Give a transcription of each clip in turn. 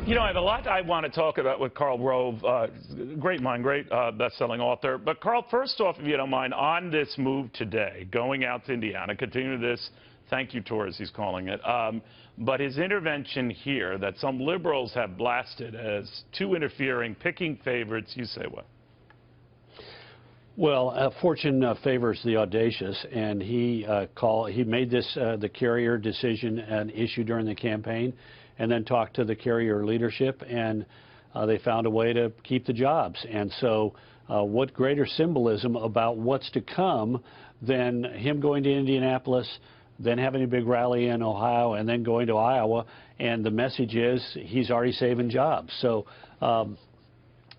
You know, I have a lot I want to talk about with Karl Rove, great mind, great best-selling author. But Karl, first off, if you don't mind, on this move today, going out to Indiana, continuing this thank you tour, as he's calling it, but his intervention here that some liberals have blasted as too interfering, picking favorites, you say what? Well, fortune favors the audacious, and he made this the carrier decision an issue during the campaign, and then talked to the carrier leadership, and they found a way to keep the jobs. And so what greater symbolism about what's to come than him going to Indianapolis, then having a big rally in Ohio, and then going to Iowa, and the message is he's already saving jobs. So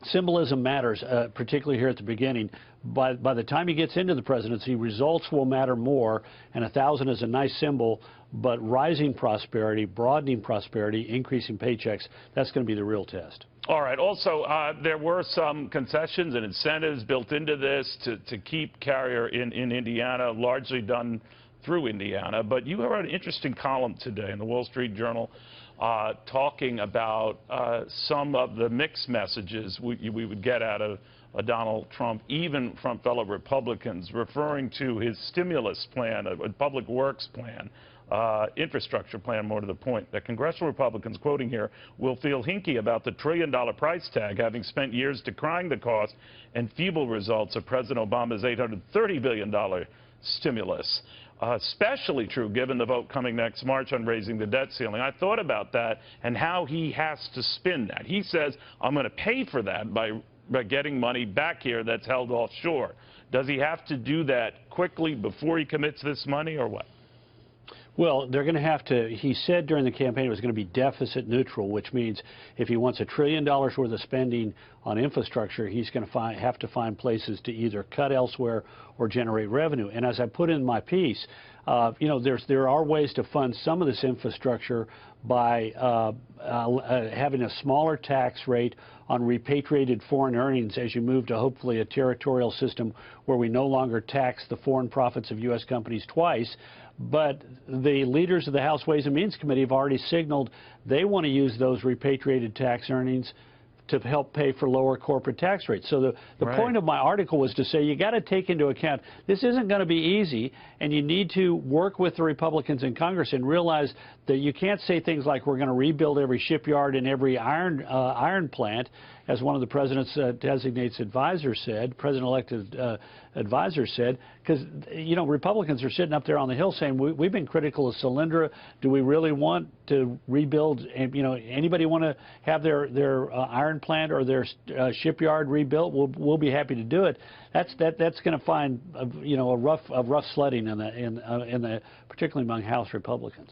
symbolism matters, particularly here at the beginning. By the time he gets into the presidency, results will matter more, and 1,000 is a nice symbol, but rising prosperity, broadening prosperity, increasing paychecks, that's going to be the real test. All right. Also, there were some concessions and incentives built into this to keep carrier in Indiana, largely done through Indiana. But you wrote an interesting column today in the Wall Street Journal talking about some of the mixed messages we would get out of Donald Trump, even from fellow Republicans, referring to his stimulus plan, a public works plan, infrastructure plan, more to the point, that congressional Republicans, quoting here, will feel hinky about the trillion-dollar price tag, having spent years decrying the cost and feeble results of President Obama's $830 billion stimulus. Especially true given the vote coming next March on raising the debt ceiling. I thought about that and how he has to spin that. He says, I'm going to pay for that by getting money back here that's held offshore. Does he have to do that quickly before he commits this money, or what? Well, they're going to have to, he said during the campaign it was going to be deficit neutral, which means if he wants $1 trillion worth of spending on infrastructure, he's going to have to find places to either cut elsewhere or generate revenue. And as I put in my piece, you know, there are ways to fund some of this infrastructure by having a smaller tax rate on repatriated foreign earnings as you move to hopefully a territorial system where we no longer tax the foreign profits of U.S. companies twice. But the leaders of the House Ways and Means Committee have already signaled they want to use those repatriated tax earnings to help pay for lower corporate tax rates. So the point of my article was to say you got to take into account this isn't going to be easy, and you need to work with the Republicans in Congress and realize that you can't say things like we're going to rebuild every shipyard and every iron plant, as one of the president's designates advisors said, president-elected advisors said, because, you know, Republicans are sitting up there on the Hill saying we've been critical of Solyndra. Do we really want to rebuild? And, you know, anybody want to have their iron plant or their shipyard rebuilt? We'll be happy to do it. That's going to find you know, a rough sledding in the particularly among House Republicans.